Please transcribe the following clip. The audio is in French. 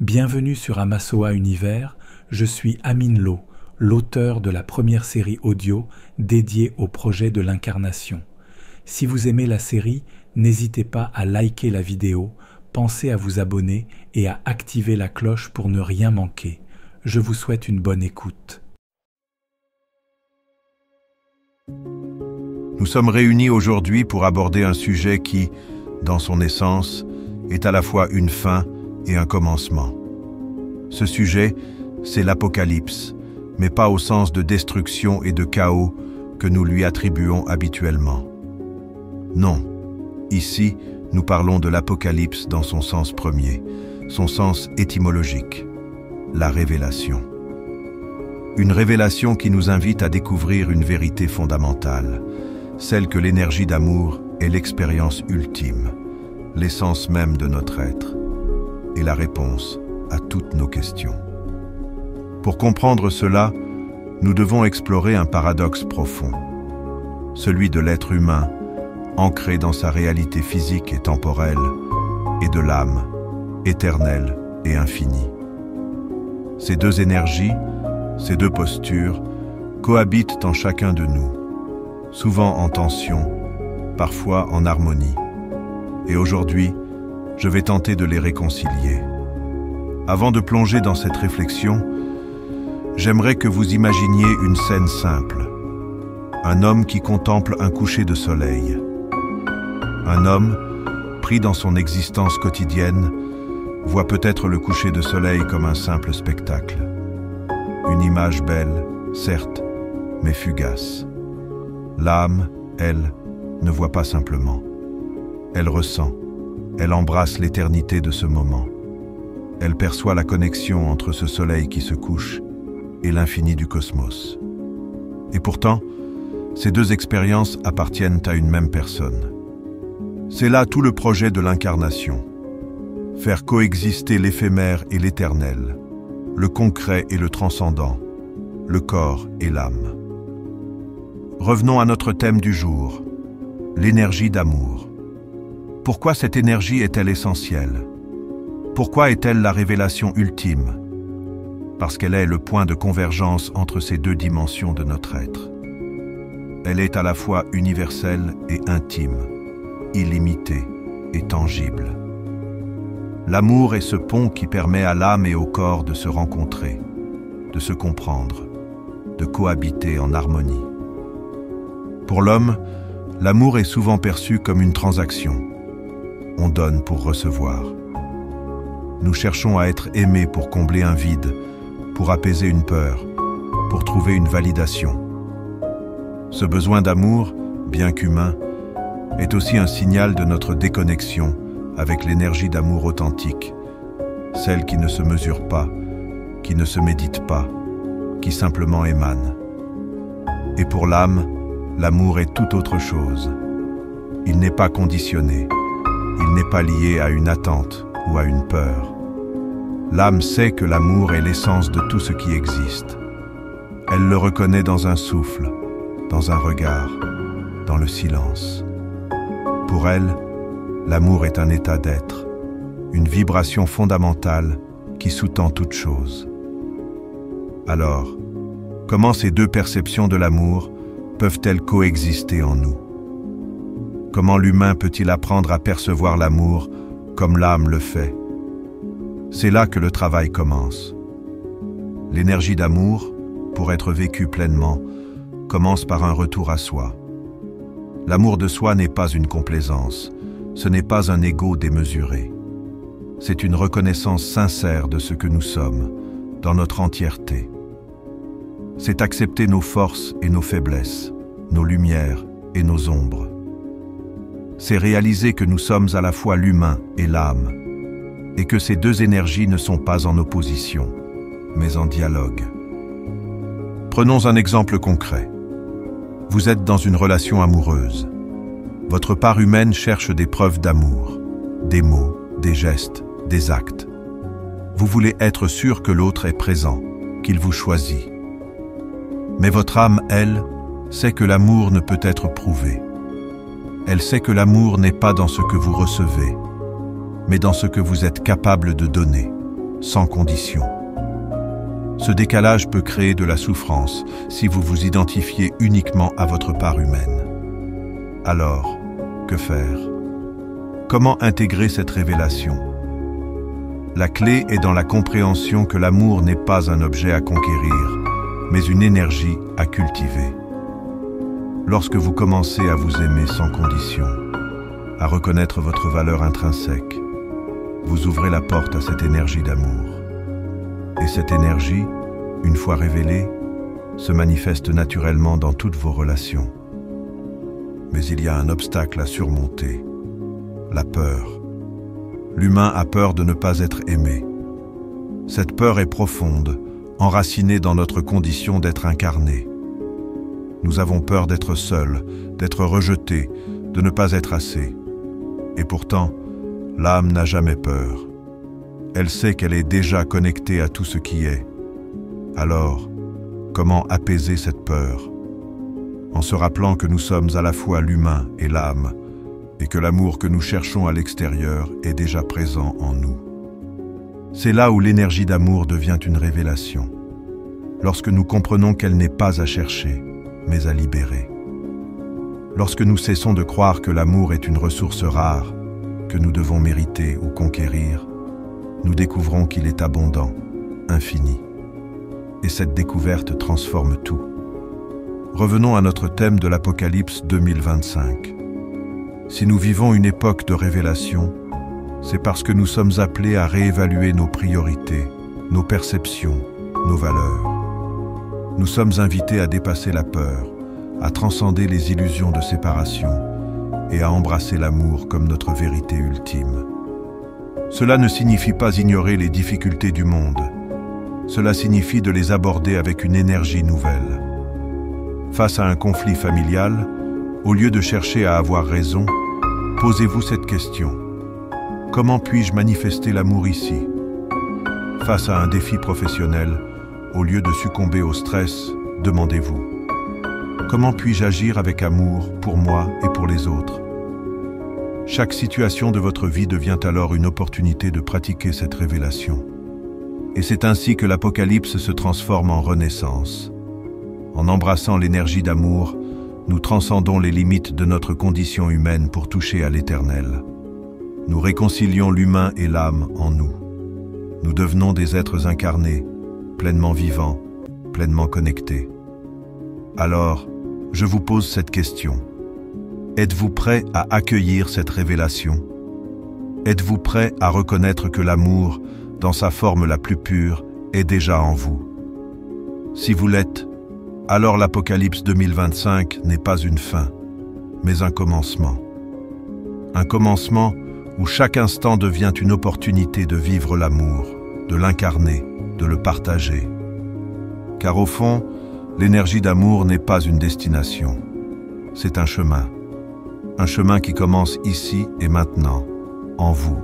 Bienvenue sur Amasoa Univers, je suis Amin Lo, l'auteur de la première série audio dédiée au projet de l'incarnation. Si vous aimez la série, n'hésitez pas à liker la vidéo, pensez à vous abonner et à activer la cloche pour ne rien manquer. Je vous souhaite une bonne écoute. Nous sommes réunis aujourd'hui pour aborder un sujet qui, dans son essence, est à la fois une fin et un commencement. Ce sujet, c'est l'Apocalypse, mais pas au sens de destruction et de chaos que nous lui attribuons habituellement. Non, ici, nous parlons de l'Apocalypse dans son sens premier, son sens étymologique, la révélation. Une révélation qui nous invite à découvrir une vérité fondamentale, celle que l'énergie d'amour est l'expérience ultime, l'essence même de notre être, et la réponse à toutes nos questions. Pour comprendre cela, nous devons explorer un paradoxe profond, celui de l'être humain, ancré dans sa réalité physique et temporelle, et de l'âme, éternelle et infinie. Ces deux énergies, ces deux postures, cohabitent en chacun de nous, souvent en tension, parfois en harmonie. Et aujourd'hui, je vais tenter de les réconcilier. Avant de plonger dans cette réflexion, j'aimerais que vous imaginiez une scène simple. Un homme qui contemple un coucher de soleil. Un homme, pris dans son existence quotidienne, voit peut-être le coucher de soleil comme un simple spectacle. Une image belle, certes, mais fugace. L'âme, elle, ne voit pas simplement. Elle ressent, elle embrasse l'éternité de ce moment. Elle perçoit la connexion entre ce soleil qui se couche et l'infini du cosmos. Et pourtant, ces deux expériences appartiennent à une même personne. C'est là tout le projet de l'incarnation. Faire coexister l'éphémère et l'éternel, le concret et le transcendant, le corps et l'âme. Revenons à notre thème du jour, l'énergie d'amour. Pourquoi cette énergie est-elle essentielle ? Pourquoi est-elle la révélation ultime ? Parce qu'elle est le point de convergence entre ces deux dimensions de notre être. Elle est à la fois universelle et intime, illimitée et tangible. L'amour est ce pont qui permet à l'âme et au corps de se rencontrer, de se comprendre, de cohabiter en harmonie. Pour l'homme, l'amour est souvent perçu comme une transaction. On donne pour recevoir. Nous cherchons à être aimés pour combler un vide, pour apaiser une peur, pour trouver une validation. Ce besoin d'amour, bien qu'humain, est aussi un signal de notre déconnexion avec l'énergie d'amour authentique, celle qui ne se mesure pas, qui ne se médite pas, qui simplement émane. Et pour l'âme, l'amour est tout autre chose. Il n'est pas conditionné, il n'est pas lié à une attente ou à une peur. L'âme sait que l'amour est l'essence de tout ce qui existe. Elle le reconnaît dans un souffle, dans un regard, dans le silence. Pour elle, l'amour est un état d'être, une vibration fondamentale qui sous-tend toute chose. Alors, comment ces deux perceptions de l'amour peuvent-elles coexister en nous? Comment l'humain peut-il apprendre à percevoir l'amour comme l'âme le fait? C'est là que le travail commence. L'énergie d'amour, pour être vécue pleinement, commence par un retour à soi. L'amour de soi n'est pas une complaisance, ce n'est pas un ego démesuré. C'est une reconnaissance sincère de ce que nous sommes, dans notre entièreté. C'est accepter nos forces et nos faiblesses, nos lumières et nos ombres. C'est réaliser que nous sommes à la fois l'humain et l'âme, et que ces deux énergies ne sont pas en opposition, mais en dialogue. Prenons un exemple concret. Vous êtes dans une relation amoureuse. Votre part humaine cherche des preuves d'amour, des mots, des gestes, des actes. Vous voulez être sûr que l'autre est présent, qu'il vous choisit. Mais votre âme, elle, sait que l'amour ne peut être prouvé. Elle sait que l'amour n'est pas dans ce que vous recevez, mais dans ce que vous êtes capable de donner. sans condition. Ce décalage peut créer de la souffrance si vous vous identifiez uniquement à votre part humaine. Alors, que faire? Comment intégrer cette révélation? La clé est dans la compréhension que l'amour n'est pas un objet à conquérir, mais une énergie à cultiver. Lorsque vous commencez à vous aimer sans condition, à reconnaître votre valeur intrinsèque, vous ouvrez la porte à cette énergie d'amour. Et cette énergie, une fois révélée, se manifeste naturellement dans toutes vos relations. Mais il y a un obstacle à surmonter, la peur. L'humain a peur de ne pas être aimé. Cette peur est profonde, enracinée dans notre condition d'être incarné. Nous avons peur d'être seuls, d'être rejetés, de ne pas être assez. Et pourtant, l'âme n'a jamais peur. Elle sait qu'elle est déjà connectée à tout ce qui est. Alors, comment apaiser cette peur? En se rappelant que nous sommes à la fois l'humain et l'âme, et que l'amour que nous cherchons à l'extérieur est déjà présent en nous. C'est là où l'énergie d'amour devient une révélation, lorsque nous comprenons qu'elle n'est pas à chercher, mais à libérer. Lorsque nous cessons de croire que l'amour est une ressource rare, que nous devons mériter ou conquérir, nous découvrons qu'il est abondant, infini. Et cette découverte transforme tout. Revenons à notre thème de l'Apocalypse 2025. Si nous vivons une époque de révélation, c'est parce que nous sommes appelés à réévaluer nos priorités, nos perceptions, nos valeurs. Nous sommes invités à dépasser la peur, à transcender les illusions de séparation et à embrasser l'amour comme notre vérité ultime. Cela ne signifie pas ignorer les difficultés du monde. Cela signifie de les aborder avec une énergie nouvelle. Face à un conflit familial, au lieu de chercher à avoir raison, posez-vous cette question. Comment puis-je manifester l'amour ici? Face à un défi professionnel, au lieu de succomber au stress, demandez-vous. Comment puis-je agir avec amour pour moi et pour les autres? Chaque situation de votre vie devient alors une opportunité de pratiquer cette révélation. Et c'est ainsi que l'Apocalypse se transforme en renaissance. En embrassant l'énergie d'amour, nous transcendons les limites de notre condition humaine pour toucher à l'éternel. Nous réconcilions l'humain et l'âme en nous. Nous devenons des êtres incarnés, pleinement vivants, pleinement connectés. Alors, je vous pose cette question. Êtes-vous prêt à accueillir cette révélation? Êtes-vous prêt à reconnaître que l'amour, dans sa forme la plus pure, est déjà en vous? Si vous l'êtes, alors l'Apocalypse 2025 n'est pas une fin, mais un commencement. Un commencement où chaque instant devient une opportunité de vivre l'amour, de l'incarner, de le partager. Car au fond, l'énergie d'amour n'est pas une destination, c'est un chemin qui commence ici et maintenant, en vous.